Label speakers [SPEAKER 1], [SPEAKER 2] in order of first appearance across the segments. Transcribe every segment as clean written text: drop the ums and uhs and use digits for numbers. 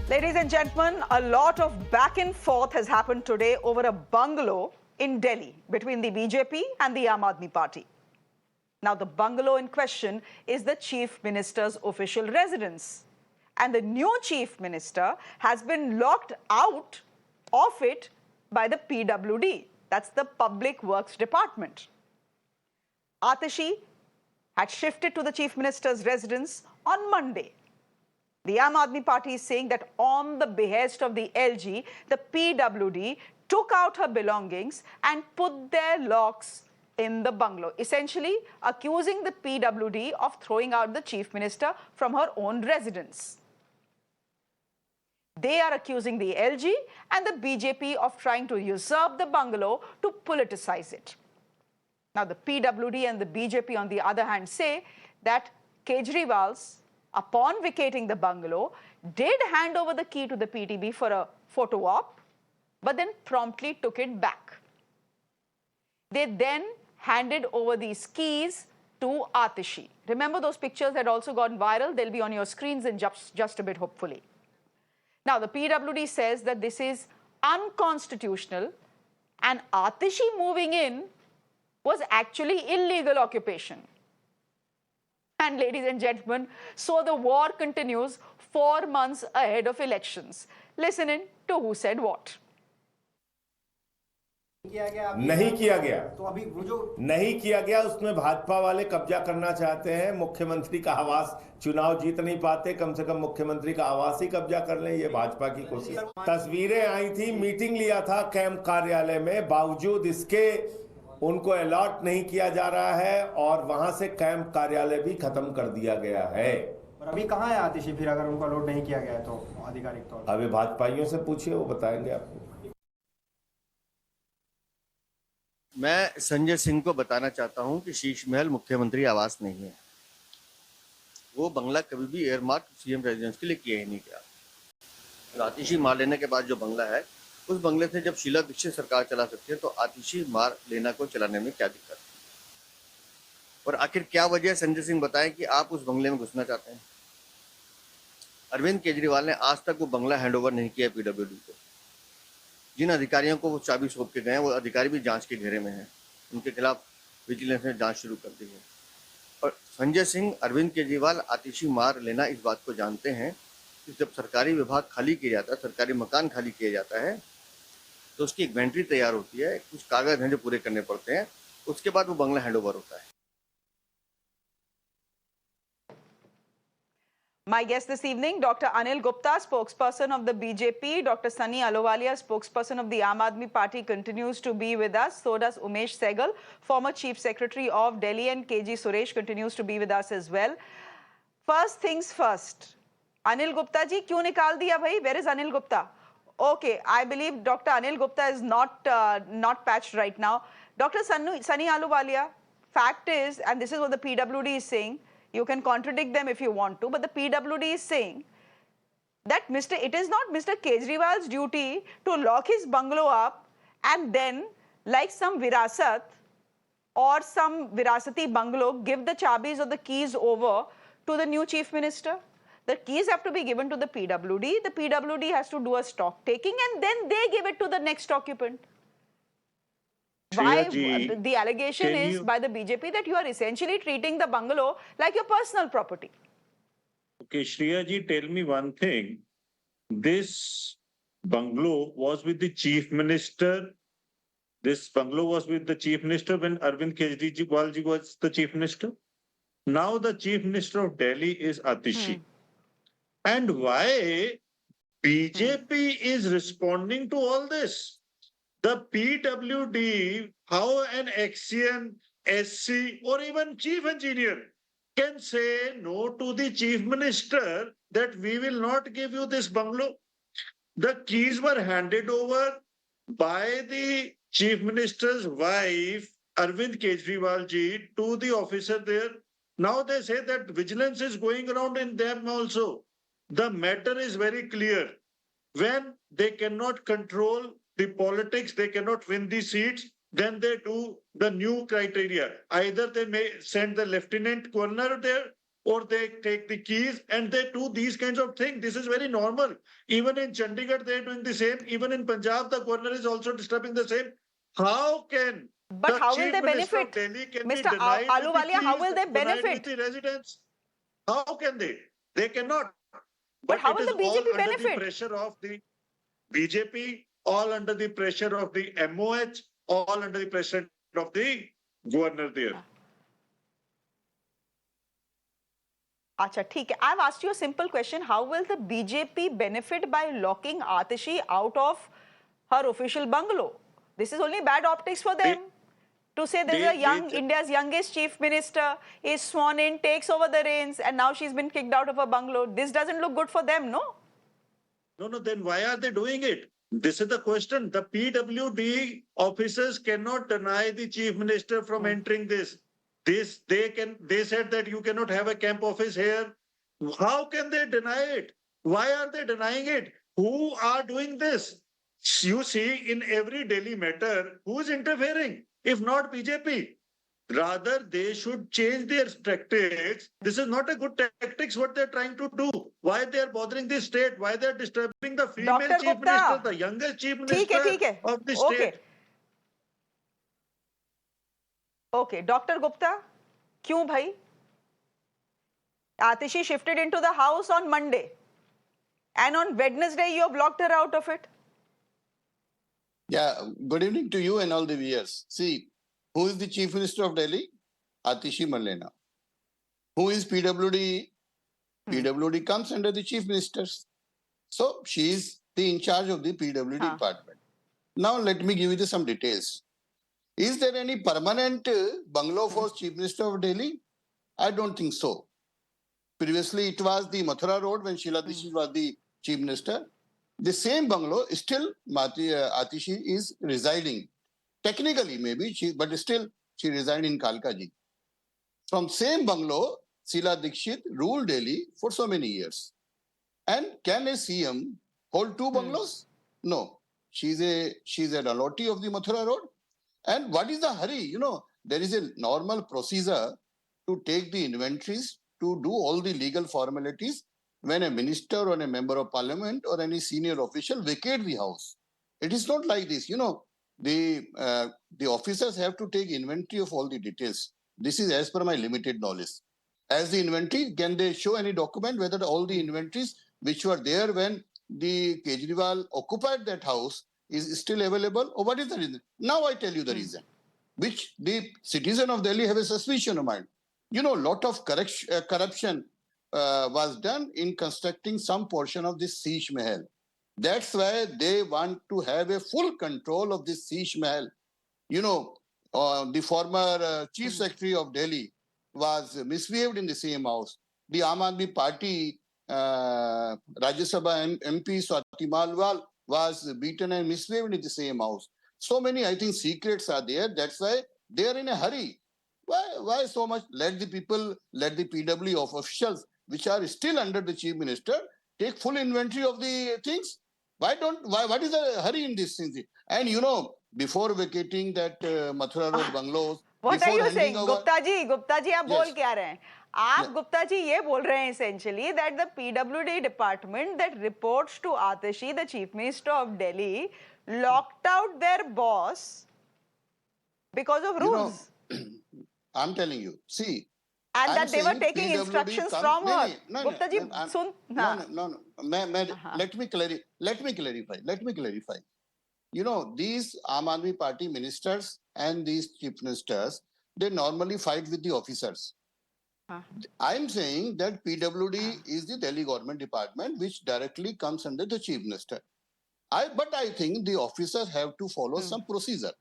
[SPEAKER 1] Ladies and gentlemen, a lot of back and forth has happened today over a bungalow in Delhi between the BJP and the Aam Aadmi Party. Now, the bungalow in question is the Chief Minister's official residence. And the new Chief Minister has been locked out of it by the PWD. That's the Public Works Department. Atishi had shifted to the Chief Minister's residence on Monday. The Aam Aadmi Party is saying that on the behest of the LG, the PWD took out her belongings and put their locks in the bungalow, essentially accusing the PWD of throwing out the Chief Minister from her own residence. They are accusing the LG and the BJP of trying to usurp the bungalow to politicize it. Now, the PWD and the BJP, on the other hand, say that Kejriwal's, upon vacating the bungalow, did hand over the key to the PTB for a photo op, but then promptly took it back. They then handed over these keys to Atishi. Remember, those pictures had also gone viral. They'll be on your screens in just a bit, hopefully. Now, the PWD says that this is unconstitutional, and Atishi moving in was actually illegal occupation. And ladies and gentlemen, so the war continues 4 months ahead of elections. Listen in to who said what.
[SPEAKER 2] नहीं किया गया तो अभी वो जो नहीं किया गया उसमें भाजपा वाले कब्जा करना चाहते हैं। मुख्यमंत्री का आवास चुनाव जीत नहीं पाते, कम से कम मुख्यमंत्री का आवास ही कब्जा कर लें, ये भाजपा की कोशिश। तस्वीरें आई थी, मीटिंग लिया था कैंप कार्यालय में, बावजूद इसके उनको अलॉट नहीं किया जा रहा है और वहां से कैंप कार्यालय भी खत्म कर दिया गया है।
[SPEAKER 3] और अभी कहाँ है आतिशी, फिर अगर उनको अलॉट नहीं किया गया तो आधिकारिक तौर पर?
[SPEAKER 2] अभी भाजपाइयों से पूछिए, वो बताएंगे आपको।
[SPEAKER 4] मैं संजय सिंह को बताना चाहता हूं कि शीश महल मुख्यमंत्री आवास नहीं है। वो बंगला कभी भी एयरमार्क सीएम रेजिडेंस के लिए किया ही नहीं गया। आतिशी मार लेने के बाद जो बंगला है, उस बंगले से जब शीला दीक्षित सरकार चला सकती है, तो आतिशी मार लेना को चलाने में क्या दिक्कत है? और आखिर क्या वजह है, संजय सिंह बताएं कि आप उस बंगले में घुसना चाहते हैं। अरविंद केजरीवाल ने आज तक वो बंगला हैंडओवर नहीं किया पीडब्ल्यूडी को। जिन अधिकारियों को वो चाबी सौंप के गए, वो अधिकारी भी जांच के घेरे में हैं। उनके खिलाफ विजिलेंस ने जांच शुरू कर दी है। और संजय सिंह, अरविंद केजरीवाल आतिशी मार लेना इस बात को जानते हैं कि जब सरकारी विभाग खाली किया जाता है, सरकारी मकान खाली किया जाता है, तो उसकी एक इन्वेंट्री तैयार होती है, कुछ कागज हैं जो पूरे करने पड़ते हैं, उसके बाद वो बंगला हैंडओवर होता है।
[SPEAKER 1] My guest this evening, Dr. Anil Gupta, spokesperson of the BJP, Dr. Sunny Ahluwalia, spokesperson of the Aam Aadmi Party, continues to be with us. So does Umesh Sehgal, former Chief Secretary of Delhi, and KG Suresh continues to be with us as well. First things first, Anil Gupta ji, क्यों निकाल दिया भाई? Where is Anil Gupta? Okay, I believe Dr. Anil Gupta is not patched right now. Dr. Sunny Ahluwalia, fact is, and this is what the PWD is saying, you can contradict them if you want to, but the PWD is saying that it is not Mr. Kejriwal's duty to lock his bungalow up and then, like some virasat or some virasati bungalow, give the chabis or the keys over to the new Chief Minister. The keys have to be given to the PWD. The PWD has to do a stock taking and then they give it to the next occupant. Why the allegation is by the BJP that you are essentially treating the bungalow like your personal property.
[SPEAKER 5] Okay, Shreya ji, tell me one thing. This bungalow was with the Chief Minister. This bungalow was with the Chief Minister when Arvind Kejriwal ji was the Chief Minister. Now the Chief Minister of Delhi is Atishi. And why BJP is responding to all this? The PWD, how an XCN, SC, or even chief engineer can say no to the chief minister that we will not give you this bungalow. The keys were handed over by the chief minister's wife, Arvind Kejriwal ji, to the officer there. Now they say that vigilance is going around in them also. The matter is very clear. When they cannot control the politics, they cannot win the seats, then they do the new criteria. Either they may send the lieutenant governor there or they take the keys and they do these kinds of things. This is very normal. Even in Chandigarh, they're doing the same. Even in Punjab, the governor is also disturbing the same. How can
[SPEAKER 1] But
[SPEAKER 5] the
[SPEAKER 1] how will
[SPEAKER 5] chief
[SPEAKER 1] they
[SPEAKER 5] minister of
[SPEAKER 1] benefit?
[SPEAKER 5] Delhi can be
[SPEAKER 1] Mr.
[SPEAKER 5] denied with the
[SPEAKER 1] Ahluwalia, how
[SPEAKER 5] keys,
[SPEAKER 1] will they
[SPEAKER 5] denied with
[SPEAKER 1] benefit?
[SPEAKER 5] the residence? How can they? They cannot.
[SPEAKER 1] But
[SPEAKER 5] But
[SPEAKER 1] how
[SPEAKER 5] it
[SPEAKER 1] will
[SPEAKER 5] is
[SPEAKER 1] the
[SPEAKER 5] all
[SPEAKER 1] BJP
[SPEAKER 5] under the
[SPEAKER 1] benefit?
[SPEAKER 5] pressure of the BJP, all under the pressure of the MOH, all under the pressure of the governor there.
[SPEAKER 1] Acha, theek hai. I've asked you a simple question. How will the BJP benefit by locking Atishi out of her official bungalow? This is only bad optics for them. To say there's a India's youngest chief minister is sworn in, takes over the reins, and now she's been kicked out of her bungalow. This doesn't look good for them, no?
[SPEAKER 5] No, then why are they doing it? This is the question. The PWD officers cannot deny the chief minister from entering this. They said that you cannot have a camp office here. How can they deny it? Why are they denying it? Who are doing this? You see, in every Delhi matter, who is interfering? If not BJP. Rather, they should change their tactics. This is not a good tactics what they're trying to do. Why they're bothering the state? Why they're disturbing the female
[SPEAKER 1] Dr.
[SPEAKER 5] chief
[SPEAKER 1] Gupta,
[SPEAKER 5] minister, the youngest chief
[SPEAKER 1] theek
[SPEAKER 5] minister
[SPEAKER 1] hai.
[SPEAKER 5] of the
[SPEAKER 1] Okay.
[SPEAKER 5] state?
[SPEAKER 1] Okay, Dr. Gupta, kyun bhai? Atishi shifted into the house on Monday. And on Wednesday, you have locked her out of it.
[SPEAKER 6] Yeah, good evening to you and all the viewers. See, who is the Chief Minister of Delhi? Atishi Marlena. Who is PWD? PWD comes under the Chief Ministers. So she is the in charge of the PWD department. Now let me give you some details. Is there any permanent bungalow for Chief Minister of Delhi? I don't think so. Previously, it was the Mathura Road when Sheila Dikshit was the Chief Minister. The same bungalow, still Atishi is residing. Technically, maybe, but still she resigned in Kalkaji. From same bungalow, Sheila Dikshit ruled Delhi for so many years. And can a CM hold two bungalows? No. She's an allotee of the Mathura Road. And what is the hurry? You know, there is a normal procedure to take the inventories, to do all the legal formalities when a minister or a member of parliament or any senior official vacate the house. It is not like this. You know, the officers have to take inventory of all the details. This is as per my limited knowledge. As the inventory, can they show any document whether all the inventories which were there when the Kejriwal occupied that house is still available? Or what is the reason? Now I tell you the reason, which the citizen of Delhi have a suspicion of mind. You know, lot of corruption was done in constructing some portion of this Sheesh Mahal. That's why they want to have a full control of this Sheesh Mahal. You know, the former Chief Secretary of Delhi was misbehaved in the same house. The Aam Aadmi Party Rajya Sabha MP Swati Malwal was beaten and misbehaved in the same house. So many, I think, secrets are there. That's why they are in a hurry. Why so much? Let the people, let the PW officials, which are still under the Chief Minister, take full inventory of the things. What is the hurry in this thing? And you know, before vacating that Mathura Road bungalows,
[SPEAKER 1] What are you saying?
[SPEAKER 6] over,
[SPEAKER 1] Gupta ji, आप बोल क्या रहे हैं? आप Gupta ji ये बोल रहे हैं essentially that the PWD department that reports to Atishi, the Chief Minister of Delhi, locked out their boss because of rules.
[SPEAKER 6] You know, I'm telling you, see.
[SPEAKER 1] And
[SPEAKER 6] I'm
[SPEAKER 1] that they were taking
[SPEAKER 6] PWD
[SPEAKER 1] instructions from her. Gupta ji, sun.
[SPEAKER 6] No. Let me clarify. You know, these Aam Aadmi Party ministers and these chief ministers, they normally fight with the officers. I'm saying that PWD is the Delhi government department which directly comes under the chief minister. But I think the officers have to follow some procedure.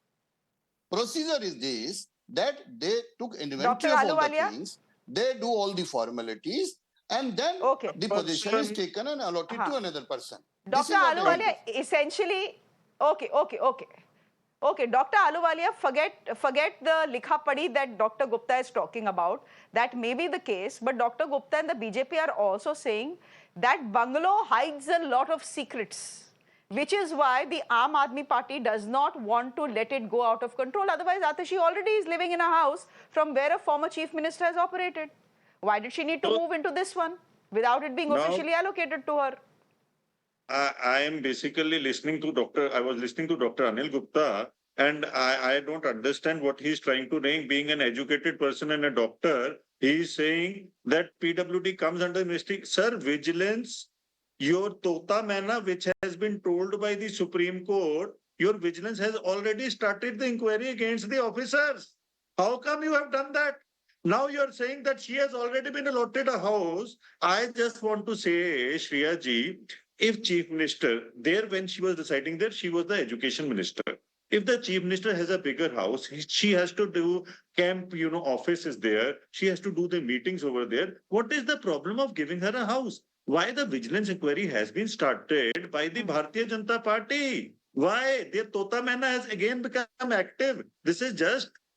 [SPEAKER 6] Procedure is this, that they took inventory of all the things, they do all the formalities, and then the position is taken and allotted to another person.
[SPEAKER 1] Dr. Ahluwalia, essentially, okay. Dr. Ahluwalia, forget the likha padi that Dr. Gupta is talking about. That may be the case, but Dr. Gupta and the BJP are also saying that bungalow hides a lot of secrets, which is why the Aam Aadmi Party does not want to let it go out of control. Otherwise, Atishi already is living in a house from where a former chief minister has operated. Why did she need to move into this one without it being
[SPEAKER 5] Now-
[SPEAKER 1] officially allocated to her?
[SPEAKER 5] I am basically listening to I was listening to Dr. Anil Gupta, and I don't understand what he's trying to say. Being an educated person and a doctor, he's saying that PWD comes under investigation. Sir, vigilance, your Tota Manna, which has been told by the Supreme Court, your vigilance has already started the inquiry against the officers. How come you have done that? Now you're saying that she has already been allotted a house. I just want to say, Shreya ji, if chief minister there, when she was deciding there, she was the education minister. If the chief minister has a bigger house, she has to do camp, office is there. She has to do the meetings over there. What is the problem of giving her a house? Why the vigilance inquiry has been started by the Bharatiya Janata Party? Why their Tota Manna has again become active? This is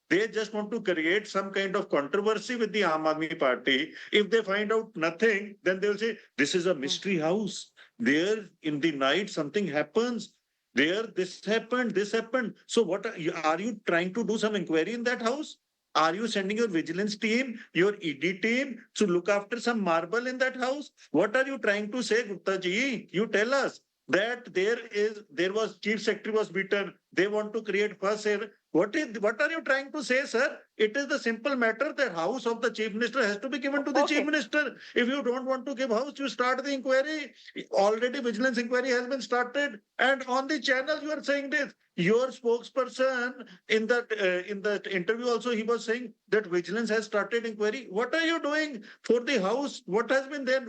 [SPEAKER 5] they just want to create some kind of controversy with the Aam Aadmi Party. If they find out nothing, then they will say, this is a mystery house. There in the night, something happens. There, this happened. So what are you trying to do some inquiry in that house? Are you sending your vigilance team, your ED team to look after some marble in that house? What are you trying to say, Gupta ji? You tell us that there was chief secretary was beaten. They want to create fuss here. What are you trying to say, sir? It is the simple matter that house of the chief minister has to be given to the chief minister. If you don't want to give house, you start the inquiry. Already vigilance inquiry has been started, and on the channel you are saying this. Your spokesperson in the interview also, he was saying that vigilance has started inquiry. What are you doing for the house? What has been there?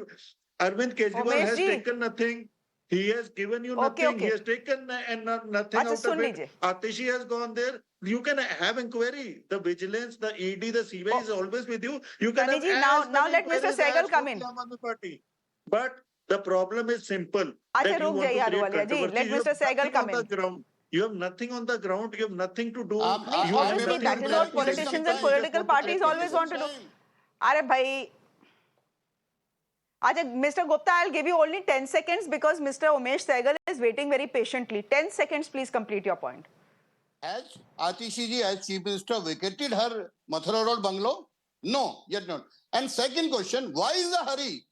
[SPEAKER 5] Arvind Kejriwal has taken nothing. He has given you nothing. He has taken nothing out of it. Atishi has gone there. You can have inquiry. The vigilance, the ED, the CBI is always with you. You can have
[SPEAKER 1] now let Mr. Sehgal come in.
[SPEAKER 5] But the problem is simple.
[SPEAKER 1] Let Mr. Sehgal come in.
[SPEAKER 5] You have nothing on the ground. You have nothing to do.
[SPEAKER 1] Obviously, that is what politicians and political parties always want to do. Are bhai. Mr. Gupta, I'll give you only 10 seconds because Mr. Umesh Sehgal is waiting very patiently. 10 seconds, please complete your point.
[SPEAKER 6] Has Atishi ji, as Chief Minister, vacated her Mathura Road bungalow? No, yet not. And second question, why is the hurry?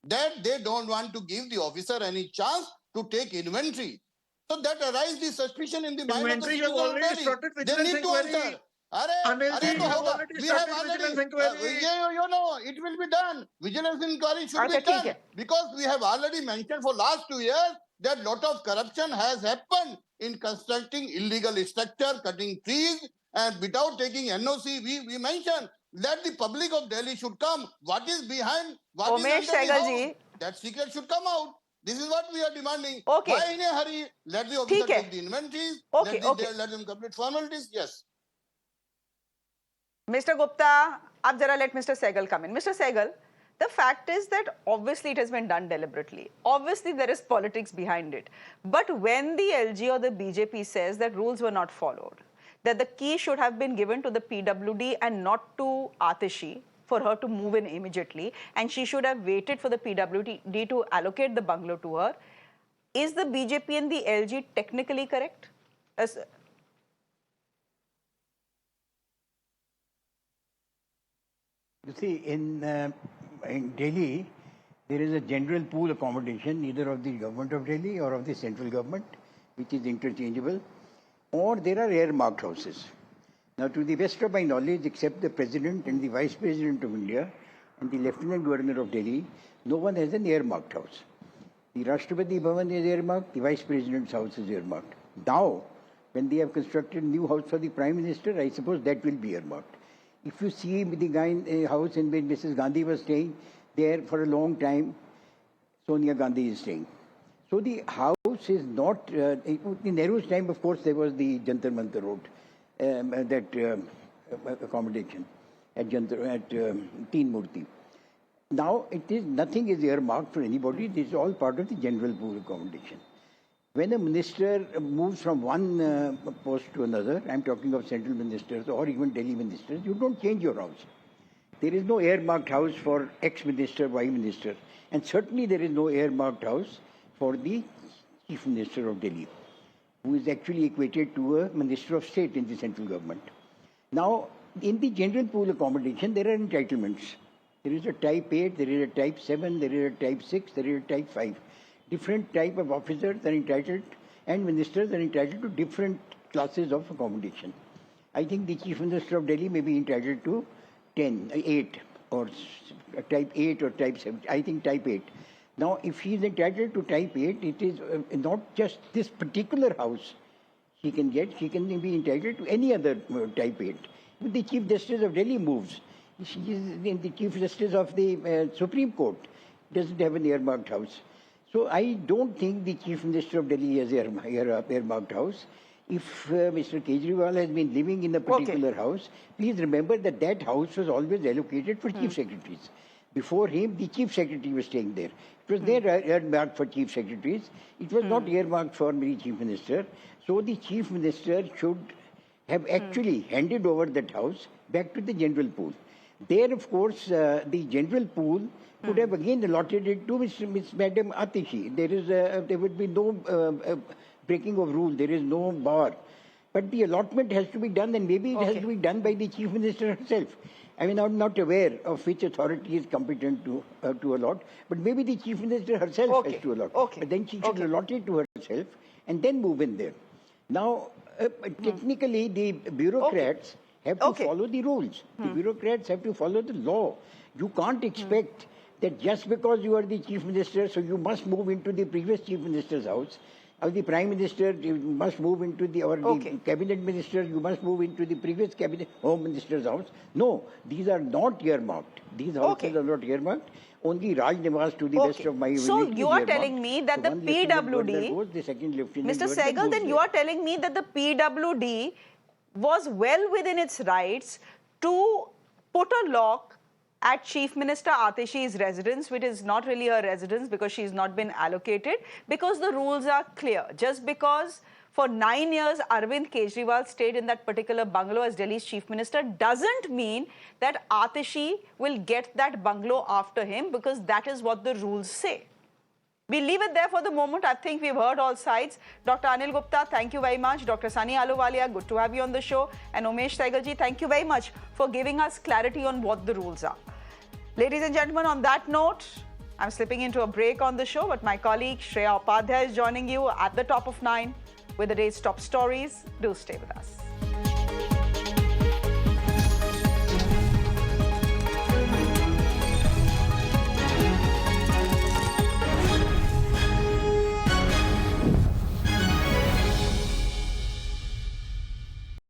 [SPEAKER 6] That they don't want to give the officer any chance to take inventory. So that arises the suspicion in the mind of the citizen of Delhi. They need to answer. We have already, it will be done. Vigilance inquiry should be done. Because we have already mentioned for last 2 years that lot of corruption has happened in constructing illegal structure, cutting trees, and without taking NOC, we mentioned that the public of Delhi should come. What is behind, what is under the house? That secret should come out. This is what we are demanding. Why in a hurry? Let the officer take the inventories. Let them complete formalities. Yes.
[SPEAKER 1] Mr. Gupta, let Mr. Sehgal come in. Mr. Sehgal, the fact is that obviously it has been done deliberately. Obviously there is politics behind it. But when the LG or the BJP says that rules were not followed, that the key should have been given to the PWD and not to Atishi for her to move in immediately, and she should have waited for the PWD to allocate the bungalow to her, is the BJP and the LG technically correct?
[SPEAKER 7] You see, in Delhi, there is a general pool accommodation either of the government of Delhi or of the central government, which is interchangeable, or there are earmarked houses. Now, to the best of my knowledge, except the President and the Vice President of India and the Lieutenant Governor of Delhi, no one has an earmarked house. The Rashtrapati Bhavan is earmarked, the Vice President's house is earmarked. Now, when they have constructed a new house for the Prime Minister, I suppose that will be earmarked. If you see the house in which Mrs. Gandhi was staying, there for a long time, Sonia Gandhi is staying. So the house is not, in Nehru's time, of course, there was the Jantar Mantar Road, that accommodation at Teen Murti. Now, nothing is earmarked for anybody. It is all part of the general pool accommodation. When a minister moves from one post to another, I'm talking of central ministers or even Delhi ministers, you don't change your house. There is no earmarked house for ex-minister, Y-minister. And certainly there is no earmarked house for the Chief Minister of Delhi, who is actually equated to a Minister of State in the central government. Now, in the general pool accommodation, there are entitlements. There is a type 8, there is a type 7, there is a type 6, there is a type 5. Different type of officers are entitled and ministers are entitled to different classes of accommodation. I think the Chief Minister of Delhi may be entitled to 8 or type 8 or type 7. I think type 8. Now, if he is entitled to type 8, it is not just this particular house she can get. She can be entitled to any other type 8. If the Chief Justice of Delhi moves, she is the Chief Justice of the Supreme Court, doesn't have an earmarked house. So I don't think the Chief Minister of Delhi has an earmarked house. If Mr. Kejriwal has been living in a particular house, please remember that that house was always allocated for Chief Secretaries. Before him, the Chief Secretary was staying there. It was there earmarked for Chief Secretaries. It was not earmarked for the Chief Minister. So the Chief Minister should have actually handed over that house back to the general pool. There, of course, the general pool could have again allotted it to Madam Atishi. There would be no breaking of rule. There is no bar. But the allotment has to be done, and maybe it has to be done by the Chief Minister herself. I mean, I'm not aware of which authority is competent to allot, but maybe the Chief Minister herself has to allot. But then she should allot it to herself and then move in there. Now, technically, the bureaucrats have to follow the rules. The bureaucrats have to follow the law. You can't expect that just because you are the Chief Minister, so you must move into the previous Chief Minister's house, or the Prime Minister, you must move into the Cabinet Minister, you must move into the previous Cabinet Home Minister's house. No, these are not earmarked. These houses are not earmarked. Only Raj Niwas, to the best of my ability.
[SPEAKER 1] So you are telling me that the PWD, Mr. Sehgal, then you are telling me that the PWD was well within its rights to put a lock at Chief Minister Atishi's residence, which is not really her residence because she's not been allocated, because the rules are clear. Just because for 9 years Arvind Kejriwal stayed in that particular bungalow as Delhi's Chief Minister doesn't mean that Atishi will get that bungalow after him, because that is what the rules say. We'll leave it there for the moment. I think we've heard all sides. Dr. Anil Gupta, thank you very much. Dr. Sunny Ahluwalia, good to have you on the show. And Umesh Sehgal, thank you very much for giving us clarity on what the rules are. Ladies and gentlemen, on that note, I'm slipping into a break on the show, but my colleague Shreya Dhoundial is joining you at the top of 9 with the day's top stories. Do stay with us.